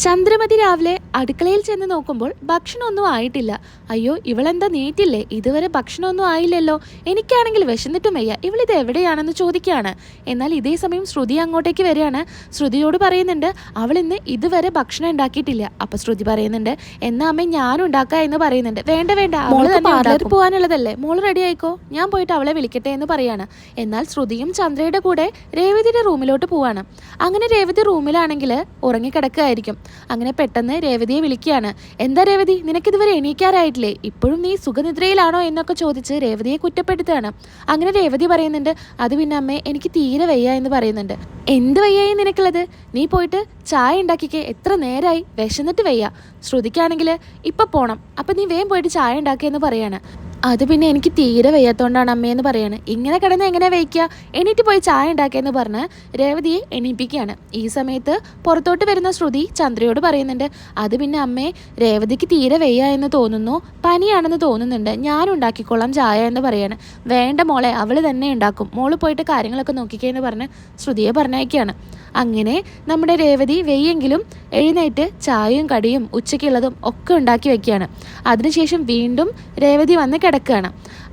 ചന്ദ്രമതി രാവിലെ അടുക്കളയിൽ ചെന്ന് നോക്കുമ്പോൾ ഭക്ഷണമൊന്നും ആയിട്ടില്ല. അയ്യോ, ഇവളെന്താ നീറ്റില്ലേ, ഇതുവരെ ഭക്ഷണമൊന്നും ആയില്ലല്ലോ, എനിക്കാണെങ്കിൽ വിശന്നിട്ടും വയ്യ, ഇവളിത് എവിടെയാണെന്ന് ചോദിക്കുകയാണ്. എന്നാൽ ഇതേ സമയം ശ്രുതി അങ്ങോട്ടേക്ക് വരികയാണ്. ശ്രുതിയോട് പറയുന്നുണ്ട് അവൾ ഇന്ന് ഇതുവരെ ഭക്ഷണം ഉണ്ടാക്കിയിട്ടില്ല. അപ്പൊ ശ്രുതി പറയുന്നുണ്ട് എന്നാ അമ്മ ഞാനും ഉണ്ടാക്കാം എന്ന് പറയുന്നുണ്ട്. വേണ്ട വേണ്ട, മോള് പാർലറിൽ പോകാനുള്ളതല്ലേ, മോള് റെഡി ആയിക്കോ, ഞാൻ പോയിട്ട് അവളെ വിളിക്കട്ടെ എന്ന് പറയാണ്. എന്നാൽ ശ്രുതിയും ചന്ദ്രയുടെ കൂടെ രേവതിയുടെ റൂമിലോട്ട് പോവാണ്. അങ്ങനെ രേവതി റൂമിലാണെങ്കിൽ ഉറങ്ങിക്കിടക്കുകയായിരിക്കും. അങ്ങനെ പെട്ടെന്ന് രേവതിയെ വിളിക്കുകയാണ്. എന്താ രേവതി, നിനക്കിതുവരെ എണീക്കാറായിട്ടില്ലേ, ഇപ്പോഴും നീ സുഖനിദ്രയിലാണോ എന്നൊക്കെ ചോദിച്ച് രേവതിയെ കുറ്റപ്പെടുത്തുകയാണ്. അങ്ങനെ രേവതി പറയുന്നുണ്ട് അത് പിന്നെ അമ്മേ, എനിക്ക് തീരെ വയ്യ എന്ന് പറയുന്നുണ്ട്. എന്ത് വയ്യായി നിനക്കുള്ളത്, നീ പോയിട്ട് ചായ ഉണ്ടാക്കിക്കേ, എത്ര നേരമായി, വിശന്നിട്ട് വയ്യ. ശ്രുതിക്കാണെങ്കിൽ ഇപ്പം പോണം, അപ്പം നീ വേഗം പോയിട്ട് ചായ ഉണ്ടാക്കിയെന്ന് പറയാണ്. അത് പിന്നെ എനിക്ക് തീരെ വയ്യാത്തോണ്ടാണ് അമ്മയെന്ന് പറയാണ്. ഇങ്ങനെ കിടന്ന് എങ്ങനെ വയ്ക്കുക, എണീറ്റ് പോയി ചായ ഉണ്ടാക്കിയെന്ന് പറഞ്ഞ് രേവതിയെ എണീപ്പിക്കുകയാണ്. ഈ സമയത്ത് പുറത്തോട്ട് വരുന്ന ശ്രുതി ചന്ദ്രയോട് പറയുന്നുണ്ട് അത് പിന്നെ അമ്മേ, രേവതിക്ക് തീരെ വയ്യ എന്ന് തോന്നുന്നു, പനിയാണെന്ന് തോന്നുന്നുണ്ട്, ഞാൻ ഉണ്ടാക്കിക്കോളാം ചായ എന്ന് പറയാണ്. വേണ്ട മോളെ, അവൾ തന്നെ ഉണ്ടാക്കും, മോള് പോയിട്ട് കാര്യങ്ങളൊക്കെ നോക്കിക്കേ എന്ന് പറഞ്ഞ് ശ്രുതിയെ പറഞ്ഞയക്കുകയാണ്. അങ്ങനെ നമ്മുടെ രേവതി വെയ്യെങ്കിലും എഴുന്നേറ്റ് ചായയും കടിയും ഉച്ചയ്ക്കുള്ളതും ഒക്കെ ഉണ്ടാക്കി വെക്കുകയാണ്. അതിനുശേഷം വീണ്ടും രേവതി വന്ന് കിടക്കുകയാണ്.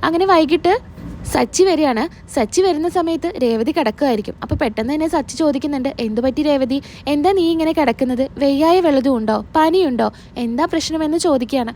അങ്ങനെ വൈകിട്ട് സച്ചി വരികയാണ്. സച്ചി വരുന്ന സമയത്ത് രേവതി കിടക്കുമായിരിക്കും. അപ്പോൾ പെട്ടെന്ന് തന്നെ സച്ചി ചോദിക്കുന്നുണ്ട് എന്തു പറ്റി രേവതി, എന്താ നീ ഇങ്ങനെ കിടക്കുന്നത്, വെയ്യായ വല്ലതും ഉണ്ടോ, പനിയുണ്ടോ, എന്താ പ്രശ്നമെന്ന് ചോദിക്കുകയാണ്.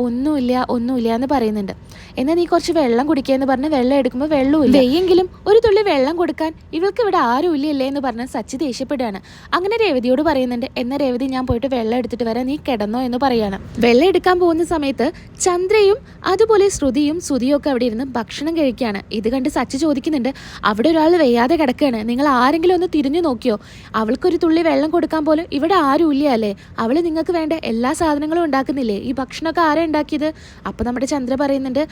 ഒന്നുമില്ല എന്ന് പറയുന്നുണ്ട്. എന്നാൽ നീ കുറച്ച് വെള്ളം കുടിക്കുകയെന്ന് പറഞ്ഞ് വെള്ളം എടുക്കുമ്പോൾ വെള്ളമില്ല, വെയ്യെങ്കിലും ഒരു തുള്ളി വെള്ളം കൊടുക്കാൻ ഇവൾക്ക് ഇവിടെ ആരും ഇല്ലല്ലേ എന്ന് പറഞ്ഞ് സച്ചി ദേഷ്യപ്പെടുകയാണ്. അങ്ങനെ രേവതിയോട് പറയുന്നുണ്ട് എന്നാൽ രേവതി ഞാൻ പോയിട്ട് വെള്ളം എടുത്തിട്ട് വരാം, നീ കിടന്നോ എന്ന് പറയാണ്. വെള്ളം എടുക്കാൻ പോകുന്ന സമയത്ത് ചന്ദ്രയും അതുപോലെ ശ്രുതിയും ഒക്കെ അവിടെ ഇരുന്ന് ഭക്ഷണം കഴിക്കുകയാണ്. ഇത് കണ്ട് സച്ചി ചോദിക്കുന്നുണ്ട് അവിടെ ഒരാൾ വയ്യാതെ കിടക്കുകയാണ്, നിങ്ങൾ ആരെങ്കിലും ഒന്ന് തിരിഞ്ഞു നോക്കിയോ, അവൾക്കൊരു തുള്ളി വെള്ളം കൊടുക്കാൻ പോലും ഇവിടെ ആരും ഇല്ല അല്ലേ, അവള് നിങ്ങൾക്ക് വേണ്ട എല്ലാ സാധനങ്ങളും ഉണ്ടാക്കുന്നില്ലേ, ഈ ഭക്ഷണമൊക്കെ ആരാ ഉണ്ടാക്കിയത്. അപ്പൊ നമ്മുടെ ചന്ദ്ര പറയുന്നുണ്ട്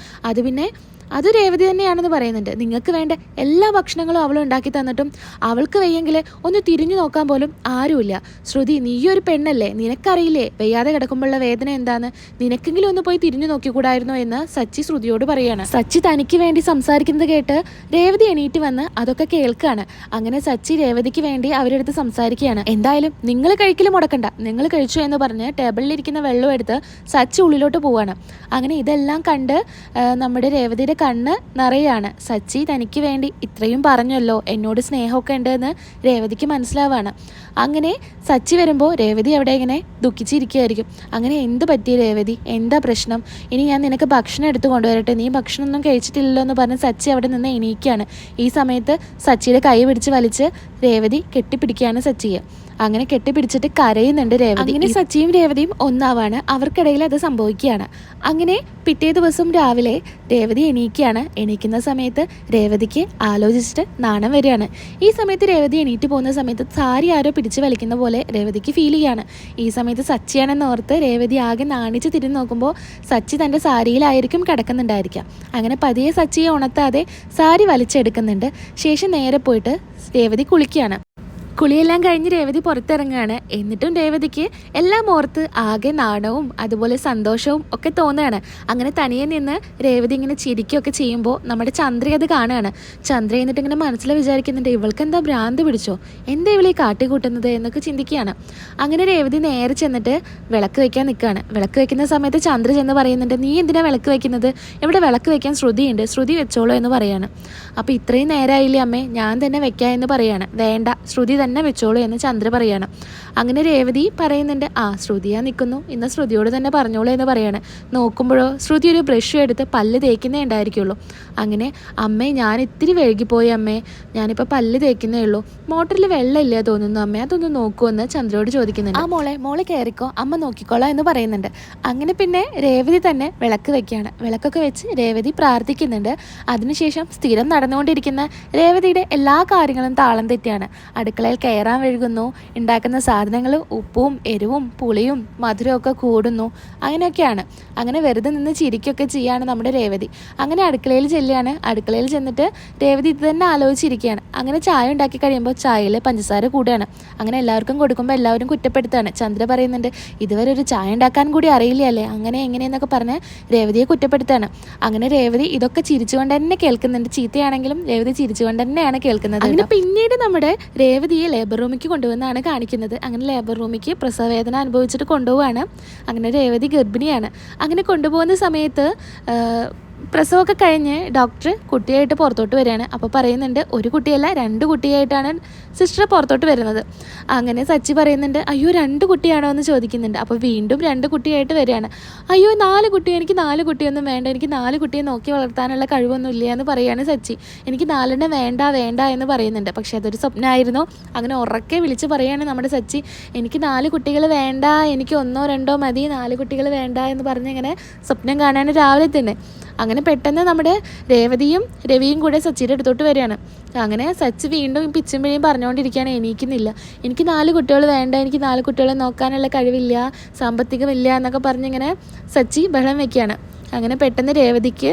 അത് രേവതി തന്നെയാണെന്ന് പറയുന്നുണ്ട്. നിങ്ങൾക്ക് വേണ്ട എല്ലാ ഭക്ഷണങ്ങളും അവൾ ഉണ്ടാക്കി തന്നിട്ടും അവൾക്ക് വയ്യെങ്കിൽ ഒന്ന് തിരിഞ്ഞു നോക്കാൻ പോലും ആരുമില്ല. ശ്രുതി, നീയൊരു പെണ്ണല്ലേ, നിനക്കറിയില്ലേ വയ്യാതെ കിടക്കുമ്പോഴുള്ള വേദന എന്താന്ന്, നിനക്കെങ്കിലും ഒന്ന് പോയി തിരിഞ്ഞു നോക്കിക്കൂടായിരുന്നോ എന്ന് സച്ചി ശ്രുതിയോട് പറയാണ്. സച്ചി തനിക്ക് വേണ്ടി സംസാരിക്കുന്നത് കേട്ട് രേവതി എണീറ്റ് വന്ന് അതൊക്കെ കേൾക്കുകയാണ്. അങ്ങനെ സച്ചി രേവതിക്ക് വേണ്ടി അവരുടെ അടുത്ത് സംസാരിക്കുകയാണ്. എന്തായാലും നിങ്ങൾ കഴിക്കലും മുടക്കണ്ട, നിങ്ങൾ കഴിച്ചു എന്ന് പറഞ്ഞ് ടേബിളിലിരിക്കുന്ന വെള്ളം എടുത്ത് സച്ചി ഉള്ളിലോട്ട് പോവാണ്. അങ്ങനെ ഇതെല്ലാം കണ്ട് നമ്മുടെ രേവതിയുടെ കണ്ണ് നിറയാണ്. സച്ചി തനിക്ക് വേണ്ടി ഇത്രയും പറഞ്ഞല്ലോ, എന്നോട് സ്നേഹമൊക്കെ ഉണ്ട് എന്ന് രേവതിക്ക് മനസ്സിലാവാണ്. അങ്ങനെ സച്ചി വരുമ്പോൾ രേവതി അവിടെ ഇങ്ങനെ ദുഃഖിച്ചിരിക്കുകയായിരിക്കും. അങ്ങനെ എന്ത് പറ്റി രേവതി, എന്താ പ്രശ്നം, ഇനി ഞാൻ നിനക്ക് ഭക്ഷണം എടുത്ത് കൊണ്ടുവരട്ടെ, നീ ഭക്ഷണമൊന്നും കഴിച്ചിട്ടില്ലല്ലോ എന്ന് പറഞ്ഞ് സച്ചി അവിടെ നിന്ന് എണീക്കുകയാണ്. ഈ സമയത്ത് സച്ചിയുടെ കൈ പിടിച്ച് വലിച്ച് രേവതി കെട്ടിപ്പിടിക്കുകയാണ് സച്ചിയെ. അങ്ങനെ കെട്ടിപ്പിടിച്ചിട്ട് കരയുന്നുണ്ട് രേവതി. അങ്ങനെ സച്ചിയും രേവതിയും ഒന്നാവാണ്, അവർക്കിടയിൽ അത് സംഭവിക്കുകയാണ്. അങ്ങനെ പിറ്റേ ദിവസം രാവിലെ രേവതി എണീക്കുന്ന സമയത്ത് രേവതിക്ക് ആലോചിച്ചിട്ട് നാണം വരികയാണ്. ഈ സമയത്ത് രേവതി എണീറ്റ് പോകുന്ന സമയത്ത് സാരി ആരോ പിടിച്ച് വലിക്കുന്ന പോലെ രേവതിക്ക് ഫീൽ ചെയ്യാണ്. ഈ സമയത്ത് സച്ചിയാണെന്ന് ഓർത്ത് രേവതി ആകെ നാണിച്ച് തിരിഞ്ഞ് നോക്കുമ്പോൾ സച്ചി തൻ്റെ സാരിയിലായിരിക്കും കിടക്കുന്നുണ്ടായിരിക്കാം. അങ്ങനെ പതിയെ സച്ചിയെ ഉണർത്താതെ സാരി വലിച്ചെടുക്കുന്നുണ്ട്. ശേഷം നേരെ പോയിട്ട് രേവതി കുളിക്കുകയാണ്. കുളിയെല്ലാം കഴിഞ്ഞ് രേവതി പുറത്തിറങ്ങുകയാണ്. എന്നിട്ടും രേവതിക്ക് എല്ലാം ഓർത്ത് ആകെ നാണവും അതുപോലെ സന്തോഷവും ഒക്കെ തോന്നുകയാണ്. അങ്ങനെ തനിയെ നിന്ന് രേവതി ഇങ്ങനെ ചിരിക്കുകയൊക്കെ ചെയ്യുമ്പോൾ നമ്മുടെ ചന്ദ്ര അത് കാണുകയാണ്. ചന്ദ്ര എന്നിട്ട് ഇങ്ങനെ മനസ്സിൽ വിചാരിക്കുന്നുണ്ട് ഇവൾക്ക് എന്താ ഭ്രാന്ത് പിടിച്ചോ, എന്താ ഇവളീ കാട്ടിക്കൂട്ടുന്നത് എന്നൊക്കെ ചിന്തിക്കുകയാണ്. അങ്ങനെ രേവതി നേരെ ചെന്നിട്ട് വിളക്ക് വെക്കാൻ നിൽക്കുകയാണ്. വിളക്ക് വെക്കുന്ന സമയത്ത് ചന്ദ്ര ചെന്ന് പറയുന്നുണ്ട് നീ എന്തിനാ വിളക്ക് വെക്കുന്നത്, ഇവിടെ വിളക്ക് വെക്കാൻ ശ്രുതിയുണ്ട്, ശ്രുതി വെച്ചോളൂ എന്ന് പറയാണ്. അപ്പോൾ ഇത്രയും നേരമായില്ലേ അമ്മേ, ഞാൻ തന്നെ വെക്കാം എന്ന് പറയാണ്. വേണ്ട, ശ്രുതി തന്നെ വെച്ചോളൂ എന്ന് ചന്ദ്ര പറയാണ്. അങ്ങനെ രേവതി പറയുന്നുണ്ട് ശ്രുതിയാ നിൽക്കുന്നു, ഇന്ന് ശ്രുതിയോട് തന്നെ പറഞ്ഞോളൂ എന്ന് പറയാണ്. നോക്കുമ്പോഴോ ശ്രുതി ഒരു ബ്രഷ് എടുത്ത് പല്ല് തേക്കുന്നേ ഉണ്ടായിരിക്കുള്ളൂ. അങ്ങനെ അമ്മേ ഞാൻ ഇത്തിരി വൈകിപ്പോയി അമ്മേ, ഞാനിപ്പോൾ പല്ല് തേക്കുന്നേ ഉള്ളൂ, മോട്ടറിൽ വെള്ളമില്ല തോന്നുന്നു അമ്മേ, അതൊന്ന് നോക്കുമെന്ന് ചന്ദ്രയോട് ചോദിക്കുന്നുണ്ട്. മോളെ കയറിക്കോ, അമ്മ നോക്കിക്കോളാം എന്ന് പറയുന്നുണ്ട്. അങ്ങനെ പിന്നെ രേവതി തന്നെ വിളക്ക് വെക്കുകയാണ്. വിളക്കൊക്കെ വെച്ച് രേവതി പ്രാർത്ഥിക്കുന്നുണ്ട്. അതിനുശേഷം സ്ഥിരം നടന്നുകൊണ്ടിരിക്കുന്ന രേവതിയുടെ എല്ലാ കാര്യങ്ങളും താളം തെറ്റിയാണ്. അടുക്കളയിൽ കയറാൻ വഴുകുന്നു, ഉണ്ടാക്കുന്ന സാധനങ്ങൾ ഉപ്പും എരിവും പുളിയും മധുരമൊക്കെ കൂടുന്നു, അങ്ങനെയൊക്കെയാണ്. അങ്ങനെ വെറുതെ നിന്ന് ചിരിക്കുകയൊക്കെ ചെയ്യാണ് നമ്മുടെ രേവതി. അങ്ങനെ അടുക്കളയിൽ ചെല്ലുകയാണ്. അടുക്കളയിൽ ചെന്നിട്ട് രേവതി ഇത് തന്നെ ആലോചിച്ചിരിക്കുകയാണ്. അങ്ങനെ ചായ ഉണ്ടാക്കി കഴിയുമ്പോൾ ചായയിൽ പഞ്ചസാര കൂടുകയാണ്. അങ്ങനെ എല്ലാവർക്കും കൊടുക്കുമ്പോൾ എല്ലാവരും കുറ്റപ്പെടുത്താണ്. ചന്ദ്ര പറയുന്നുണ്ട് ഇതുവരെ ഒരു ചായ ഉണ്ടാക്കാൻ കൂടി അറിയില്ലല്ലേ, അങ്ങനെ എങ്ങനെയെന്നൊക്കെ പറഞ്ഞ് രേവതിയെ കുറ്റപ്പെടുത്താണ്. അങ്ങനെ രേവതി ഇതൊക്കെ ചിരിച്ചുകൊണ്ട് തന്നെ കേൾക്കുന്നുണ്ട്. ചീത്തയാണെങ്കിലും രേവതി ചിരിച്ചുകൊണ്ട് തന്നെയാണ് കേൾക്കുന്നത്. അങ്ങനെ പിന്നീട് നമ്മുടെ രേവതിയെ രേവതിയെ ലേബർ റൂമിലേക്ക് കൊണ്ടുവന്നാണ് കാണിക്കുന്നത്. അങ്ങനെ ലേബർ റൂമിലേക്ക് പ്രസവവേദന അനുഭവിച്ചിട്ട് കൊണ്ടുപോവാണ്. അങ്ങനെ രേവതി ഗർഭിണിയാണ്. അങ്ങനെ കൊണ്ടുപോകുന്ന സമയത്ത് പ്രസവമൊക്കെ കഴിഞ്ഞ് ഡോക്ടർ കുട്ടിയായിട്ട് പുറത്തോട്ട് വരികയാണ്. അപ്പോൾ പറയുന്നുണ്ട്, ഒരു കുട്ടിയല്ല 2 കുട്ടിയായിട്ടാണ് സിസ്റ്റർ പുറത്തോട്ട് വരുന്നത്. അങ്ങനെ സച്ചി പറയുന്നുണ്ട്, അയ്യോ 2 കുട്ടിയാണോ എന്ന് ചോദിക്കുന്നുണ്ട്. അപ്പോൾ വീണ്ടും 2 കുട്ടിയായിട്ട് വരികയാണ്. അയ്യോ 4 കുട്ടി, എനിക്ക് 4 കുട്ടിയൊന്നും വേണ്ട, എനിക്ക് 4 കുട്ടിയെ നോക്കി വളർത്താനുള്ള കഴിവൊന്നും ഇല്ല എന്ന് പറയുകയാണ് സച്ചി. എനിക്ക് 4 വേണ്ട വേണ്ട എന്ന് പറയുന്നുണ്ട്. പക്ഷേ അതൊരു സ്വപ്നമായിരുന്നു. അങ്ങനെ ഉറക്കെ വിളിച്ച് പറയുകയാണ് നമ്മുടെ സച്ചി, എനിക്ക് 4 കുട്ടികൾ വേണ്ട, എനിക്ക് 1 2 മതി, 4 കുട്ടികൾ വേണ്ട എന്ന് പറഞ്ഞ് ഇങ്ങനെ സ്വപ്നം കാണാൻ രാവിലെ തന്നെ. അങ്ങനെ പെട്ടെന്ന് നമ്മുടെ രേവതിയും രവിയും കൂടെ സച്ചിയുടെ അടുത്തോട്ട് വരികയാണ്. അങ്ങനെ സച്ചി വീണ്ടും പിച്ചും പിഴിയും പറഞ്ഞുകൊണ്ടിരിക്കുകയാണ്, എണീക്കുന്നില്ല, എനിക്ക് 4 കുട്ടികൾ വേണ്ട, എനിക്ക് 4 കുട്ടികളെ നോക്കാനുള്ള കഴിവില്ല, സാമ്പത്തികമില്ല എന്നൊക്കെ പറഞ്ഞിങ്ങനെ സച്ചി ബഹളം വയ്ക്കുകയാണ്. അങ്ങനെ പെട്ടെന്ന് രേവതിക്ക്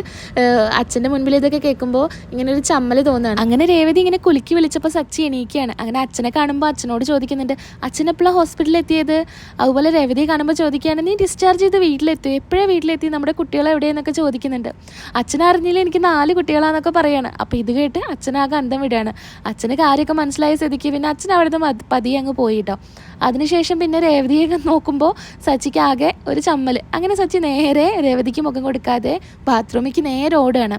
അച്ഛൻ്റെ മുൻപിൽ ഇതൊക്കെ കേൾക്കുമ്പോൾ ഇങ്ങനെ ഒരു ചമ്മൽ തോന്നുകയാണ്. അങ്ങനെ രേവതി ഇങ്ങനെ കുലുക്കി വിളിച്ചപ്പോൾ സച്ചി എണീക്കുകയാണ്. അങ്ങനെ അച്ഛനെ കാണുമ്പോൾ അച്ഛനോട് ചോദിക്കുന്നുണ്ട്, അച്ഛൻ എപ്പോഴാണ് ഹോസ്പിറ്റലിൽ എത്തിയത്? അതുപോലെ രേവതിയെ കാണുമ്പോൾ ചോദിക്കുകയാണ്, നീ ഡിസ്ചാർജ് ചെയ്ത് വീട്ടിലെത്തി, എപ്പോഴാണ് വീട്ടിലെത്തി, നമ്മുടെ കുട്ടികൾ എവിടെയെന്നൊക്കെ ചോദിക്കുന്നുണ്ട്. അച്ഛനറിഞ്ഞില്ല എനിക്ക് 4 കുട്ടികളാണെന്നൊക്കെ പറയുകയാണ്. അപ്പോൾ ഇത് കേട്ട് അച്ഛനാകെ അന്തം വിടുകയാണ്. അച്ഛന് കാര്യമൊക്കെ മനസ്സിലായ സ്ഥിതിക്ക് പിന്നെ അച്ഛൻ അവിടെ നിന്ന് പതിയെ അങ്ങ് പോയിട്ടോ. അതിനുശേഷം പിന്നെ രേവതിയെ നോക്കുമ്പോൾ സച്ചിക്ക് ആകെ ഒരു ചമ്മൽ. അങ്ങനെ സച്ചി നേരെ രേവതിക്ക് മുഖം കൊടുക്കാതെ ബാത്റൂമിലേക്ക് നേരെ ഓടുകയാണ്.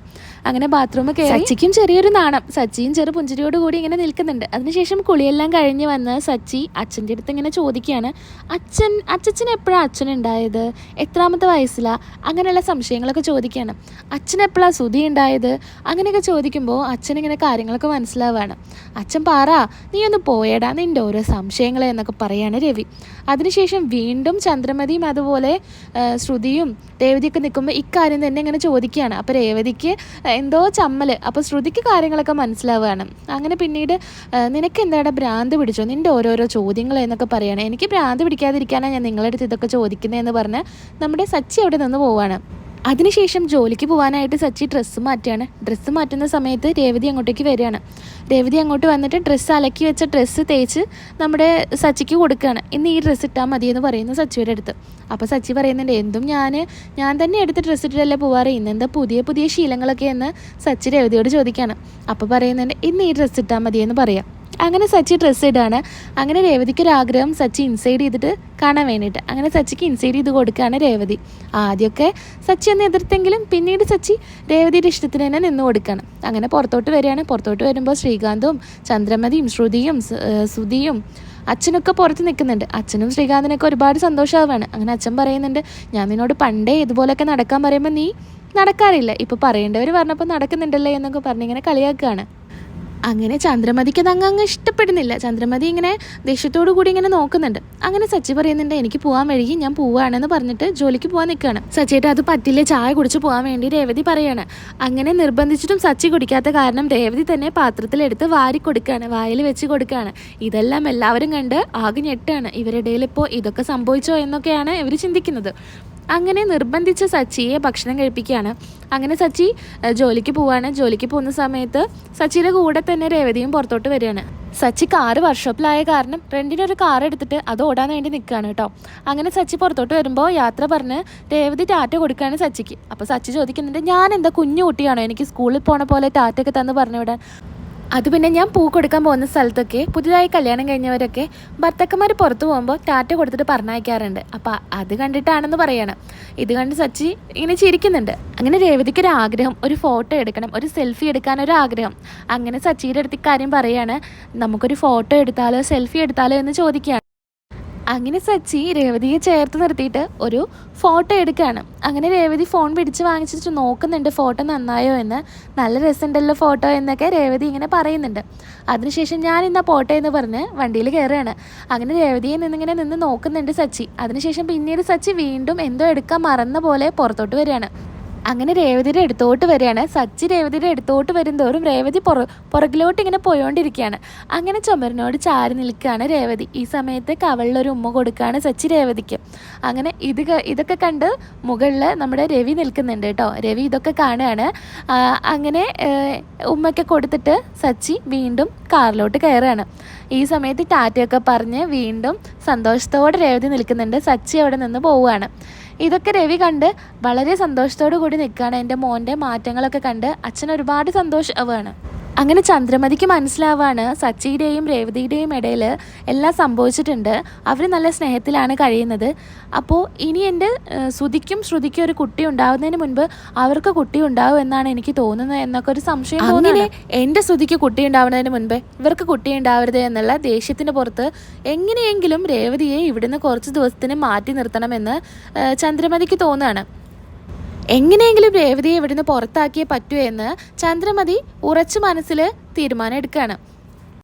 അങ്ങനെ ബാത്റൂമിൽ കയറി സച്ചിക്കും ചെറിയൊരു നാണം, സച്ചിയും ചെറു പുഞ്ചിരിയോട് കൂടി ഇങ്ങനെ നിൽക്കുന്നുണ്ട്. അതിനുശേഷം കുളിയെല്ലാം കഴിഞ്ഞ് വന്ന് സച്ചി അച്ഛൻ്റെ അടുത്ത് ഇങ്ങനെ ചോദിക്കുകയാണ്, അച്ഛന് എപ്പോഴാണ് അച്ഛനുണ്ടായത്, എത്രാമത്തെ വയസ്സിലാണ്, അങ്ങനെയുള്ള സംശയങ്ങളൊക്കെ ചോദിക്കുകയാണ്. അച്ഛൻ എപ്പോഴാണ് സുധി ഉണ്ടായത്, അങ്ങനെയൊക്കെ ചോദിക്കുമ്പോൾ അച്ഛനിങ്ങനെ കാര്യങ്ങളൊക്കെ മനസ്സിലാവുകയാണ്. അച്ഛൻ പറ, നീ ഒന്ന് പോയടാ നിൻ്റെ ഓരോ സംശയങ്ങളെ എന്നൊക്കെ പറയാണ് രവി. അതിനുശേഷം വീണ്ടും ചന്ദ്രമതിയും അതുപോലെ ശ്രുതിയും രേവതിയൊക്കെ നിൽക്കുമ്പോൾ ഇക്കാര്യം തന്നെ ഇങ്ങനെ ചോദിക്കുകയാണ്. അപ്പോൾ രേവതിക്ക് എന്തോ ചമ്മൽ, അപ്പോൾ ശ്രുതിക്ക് കാര്യങ്ങളൊക്കെ മനസ്സിലാവുകയാണ്. അങ്ങനെ പിന്നീട് നിനക്ക് എന്താടാ ഭ്രാന്ത് പിടിച്ചോ, നിൻ്റെ ഓരോരോ ചോദ്യങ്ങൾ എന്നൊക്കെ പറയുകയാണ്. എനിക്ക് ഭ്രാന്ത് പിടിക്കാതിരിക്കാനാണ് ഞാൻ നിങ്ങളുടെ അടുത്ത് ഇതൊക്കെ ചോദിക്കുന്നതെന്ന് പറഞ്ഞ് നമ്മുടെ സച്ചി അവിടെ നിന്ന് പോവാണ്. അതിനുശേഷം ജോലിക്ക് പോകാനായിട്ട് സച്ചി ഡ്രസ്സ് മാറ്റുകയാണ്. ഡ്രസ്സ് മാറ്റുന്ന സമയത്ത് രേവതി അങ്ങോട്ടേക്ക് വരികയാണ്. രേവതി അങ്ങോട്ട് വന്നിട്ട് ഡ്രസ്സ് അലക്കി വെച്ച ഡ്രസ്സ് തേച്ച് നമ്മുടെ സച്ചിക്ക് കൊടുക്കുകയാണ്. ഇന്ന് ഈ ഡ്രസ്സ് ഇട്ടാൽ മതിയെന്ന് പറയുന്നു സച്ചിയുടെ അടുത്ത്. അപ്പോൾ സച്ചി പറയുന്നുണ്ട്, എന്തും ഞാൻ തന്നെ എടുത്ത് ഡ്രസ്സ് ഇട്ടിട്ടല്ലേ പോവാറ്, ഇന്നെന്താ പുതിയ ശീലങ്ങളൊക്കെ എന്ന് സച്ചി രേവതിയോട് ചോദിക്കുകയാണ്. അപ്പോൾ പറയുന്നുണ്ട്, ഇന്ന് ഈ ഡ്രസ്സ് ഇട്ടാൽ മതിയെന്ന് പറയാം. അങ്ങനെ സച്ചി ഡ്രസ്സ് ഇടാണ്. അങ്ങനെ രേവതിക്കൊരാഗ്രഹം സച്ചി ഇൻസൈഡ് ചെയ്തിട്ട് കാണാൻ വേണ്ടിയിട്ട്. അങ്ങനെ സച്ചിക്ക് ഇൻസൈഡ് ചെയ്ത് കൊടുക്കുകയാണ് രേവതി. ആദ്യമൊക്കെ സച്ചി ഒന്ന് എതിർത്തെങ്കിലും പിന്നീട് സച്ചി രേവതിയുടെ ഇഷ്ടത്തിന് തന്നെ നിന്ന് കൊടുക്കുകയാണ്. അങ്ങനെ പുറത്തോട്ട് വരികയാണ്. പുറത്തോട്ട് വരുമ്പോൾ ശ്രീകാന്തും ചന്ദ്രമതിയും ശ്രുതിയും സുധിയും അച്ഛനൊക്കെ പുറത്ത് നിൽക്കുന്നുണ്ട്. അച്ഛനും ശ്രീകാന്തിനൊക്കെ ഒരുപാട് സന്തോഷമാവാണ്. അങ്ങനെ അച്ഛൻ പറയുന്നുണ്ട്, ഞാൻ നിന്നോട് പണ്ടേ ഇതുപോലെയൊക്കെ നടക്കാൻ പറയുമ്പോൾ നീ നടക്കാറില്ല, ഇപ്പോൾ പറയേണ്ടവർ പറഞ്ഞപ്പോൾ നടക്കുന്നുണ്ടല്ലേ എന്നൊക്കെ പറഞ്ഞിങ്ങനെ കളിയാക്കുകയാണ്. അങ്ങനെ ചന്ദ്രമതിക്ക് അത് അങ്ങ് ഇഷ്ടപ്പെടുന്നില്ല. ചന്ദ്രമതി ഇങ്ങനെ ദേഷ്യത്തോടു കൂടി ഇങ്ങനെ നോക്കുന്നുണ്ട്. അങ്ങനെ സച്ചി പറയുന്നുണ്ട്, എനിക്ക് പോകാൻ വഴുകി, ഞാൻ പോവുകയാണെന്ന് പറഞ്ഞിട്ട് ജോലിക്ക് പോകാൻ നിൽക്കുകയാണ്. സച്ചിയേട്ടാ അത് പറ്റില്ല, ചായ കുടിച്ച് പോകാൻ വേണ്ടി രേവതി പറയാണ്. അങ്ങനെ നിർബന്ധിച്ചിട്ടും സച്ചി കുടിക്കാത്ത കാരണം രേവതി തന്നെ പാത്രത്തിലെടുത്ത് വാരി കൊടുക്കുകയാണ്, വായിൽ വെച്ച് കൊടുക്കുകയാണ്. ഇതെല്ലാം എല്ലാവരും കണ്ട് ആകെ ഞെട്ടാണ്. ഇവരുടെ ഇപ്പോൾ ഇതൊക്കെ സംഭവിച്ചോ എന്നൊക്കെയാണ് ഇവർ ചിന്തിക്കുന്നത്. അങ്ങനെ നിർബന്ധിച്ച് സച്ചിയെ ഭക്ഷണം കഴിപ്പിക്കുകയാണ്. അങ്ങനെ സച്ചി ജോലിക്ക് പോവാണ്. ജോലിക്ക് പോകുന്ന സമയത്ത് സച്ചിയുടെ കൂടെ തന്നെ രേവതിയും പുറത്തോട്ട് വരികയാണ്. സച്ചി കാറ് വർക്ക്ഷോപ്പിലായ കാരണം റെൻറ്റിനൊരു കാർ എടുത്തിട്ട് അത് ഓടാൻ വേണ്ടി നിൽക്കുകയാണ് കേട്ടോ. അങ്ങനെ സച്ചി പുറത്തോട്ട് വരുമ്പോൾ യാത്ര പറഞ്ഞ് രേവതി ടാറ്റ കൊടുക്കുകയാണ് സച്ചിക്ക്. അപ്പോൾ സച്ചി ചോദിക്കുന്നുണ്ട്, ഞാൻ എന്താ കുഞ്ഞു കുട്ടിയാണോ എനിക്ക് സ്കൂളിൽ പോണ പോലെ ടാറ്റയൊക്കെ തന്ന് പറഞ്ഞു വിടാൻ? അത് പിന്നെ ഞാൻ പൂ കൊടുക്കാൻ പോകുന്ന സ്ഥലത്തൊക്കെ പുതുതായി കല്യാണം കഴിഞ്ഞവരൊക്കെ ഭർത്താക്കന്മാർ പുറത്തു പോകുമ്പോൾ ടാറ്റ കൊടുത്തിട്ട് പറഞ്ഞയക്കാറുണ്ട്. അപ്പം അത് കണ്ടിട്ടാണെന്ന് പറയണം. ഇത് കണ്ട് സച്ചി ഇങ്ങനെ ചിരിക്കുന്നുണ്ട്. അങ്ങനെ രേവതിക്ക് ഒരു ആഗ്രഹം, ഒരു ഫോട്ടോ എടുക്കണം, ഒരു സെൽഫി എടുക്കാനൊരാഗ്രഹം. അങ്ങനെ സച്ചിയുടെ അടുത്ത് കാര്യം പറയാണ്, നമുക്കൊരു ഫോട്ടോ എടുത്താലോ സെൽഫി എടുത്താലോ എന്ന് ചോദിക്കുകയാണ്. അങ്ങനെ സച്ചി രേവതിയെ ചേർത്ത് നിർത്തിയിട്ട് ഒരു ഫോട്ടോ എടുക്കുകയാണ്. അങ്ങനെ രേവതി ഫോൺ പിടിച്ച് വാങ്ങിച്ചിട്ട് നോക്കുന്നുണ്ട് ഫോട്ടോ നന്നായോ എന്ന്. നല്ല രസമുണ്ടല്ലോ ഫോട്ടോ എന്നൊക്കെ രേവതി ഇങ്ങനെ പറയുന്നുണ്ട്. അതിനുശേഷം ഞാൻ ഇന്നാ പോട്ടെ എന്ന് പറഞ്ഞ് വണ്ടിയിൽ കയറുകയാണ്. അങ്ങനെ രേവതിയെ നിന്നിങ്ങനെ നിന്ന് നോക്കുന്നുണ്ട് സച്ചി. അതിനുശേഷം പിന്നീട് സച്ചി വീണ്ടും എന്തോ എടുക്കാൻ മറന്ന പോലെ പുറത്തോട്ട് വരികയാണ്. അങ്ങനെ രേവതിയുടെ അടുത്തോട്ട് വരികയാണ്. സച്ചി രേവതിയുടെ അടുത്തോട്ട് വരുന്തോറും രേവതി പുറകിലോട്ട് ഇങ്ങനെ പോയോണ്ടിരിക്കുകയാണ്. അങ്ങനെ ചുമരിനോട് ചാരി നിൽക്കുകയാണ് രേവതി. ഈ സമയത്ത് കവളിലൊരു ഉമ്മ കൊടുക്കുകയാണ് സച്ചി രേവതിക്ക്. അങ്ങനെ ഇതൊക്കെ കണ്ട് മുകളിൽ നമ്മുടെ രവി നിൽക്കുന്നുണ്ട് കേട്ടോ. രവി ഇതൊക്കെ കാണുകയാണ്. അങ്ങനെ ഉമ്മയ്ക്ക് കൊടുത്തിട്ട് സച്ചി വീണ്ടും കാറിലോട്ട് കയറുകയാണ്. ഈ സമയത്ത് ടാറ്റയൊക്കെ പറഞ്ഞ് വീണ്ടും സന്തോഷത്തോടെ രേവതി നിൽക്കുന്നുണ്ട്. സച്ചി അവിടെ നിന്ന് പോവുകയാണ്. ഇതൊക്കെ രവി കണ്ട് വളരെ സന്തോഷത്തോടു കൂടി നിൽക്കുകയാണ്. എൻ്റെ മോൻ്റെ മാറ്റങ്ങളൊക്കെ കണ്ട് അച്ഛൻ ഒരുപാട് സന്തോഷമാവുകയാണ്. അങ്ങനെ ചന്ദ്രമതിക്ക് മനസ്സിലാവാണ് സച്ചിയുടെയും രേവതിയുടെയും ഇടയിൽ എല്ലാം സംഭവിച്ചിട്ടുണ്ട്. അവർ നല്ല സ്നേഹത്തിലാണ് കഴിയുന്നത്. അപ്പോൾ ഇനി എൻ്റെ ശ്രുതിക്കും ഒരു കുട്ടി ഉണ്ടാവുന്നതിന് മുൻപ് അവർക്ക് കുട്ടി ഉണ്ടാവും എന്നാണ് എനിക്ക് തോന്നുന്നത് എന്നൊക്കെ ഒരു സംശയം തോന്നുന്നു. എൻ്റെ ശ്രുതിക്ക് കുട്ടി ഉണ്ടാവുന്നതിന് മുൻപ് ഇവർക്ക് കുട്ടി ഉണ്ടാവരുത് എന്നുള്ള ദേഷ്യത്തിന് പുറത്ത് എങ്ങനെയെങ്കിലും രേവതിയെ ഇവിടുന്ന് കുറച്ച് ദിവസത്തിന് മാറ്റി നിർത്തണമെന്ന് ചന്ദ്രമതിക്ക് തോന്നുകയാണ്. എങ്ങനെയെങ്കിലും രേവതിയെ ഇവിടുന്ന് പുറത്താക്കിയേ പറ്റൂ എന്ന് ചന്ദ്രമതി ഉറച്ചു മനസ്സിൽ തീരുമാനം എടുക്കുകയാണ്.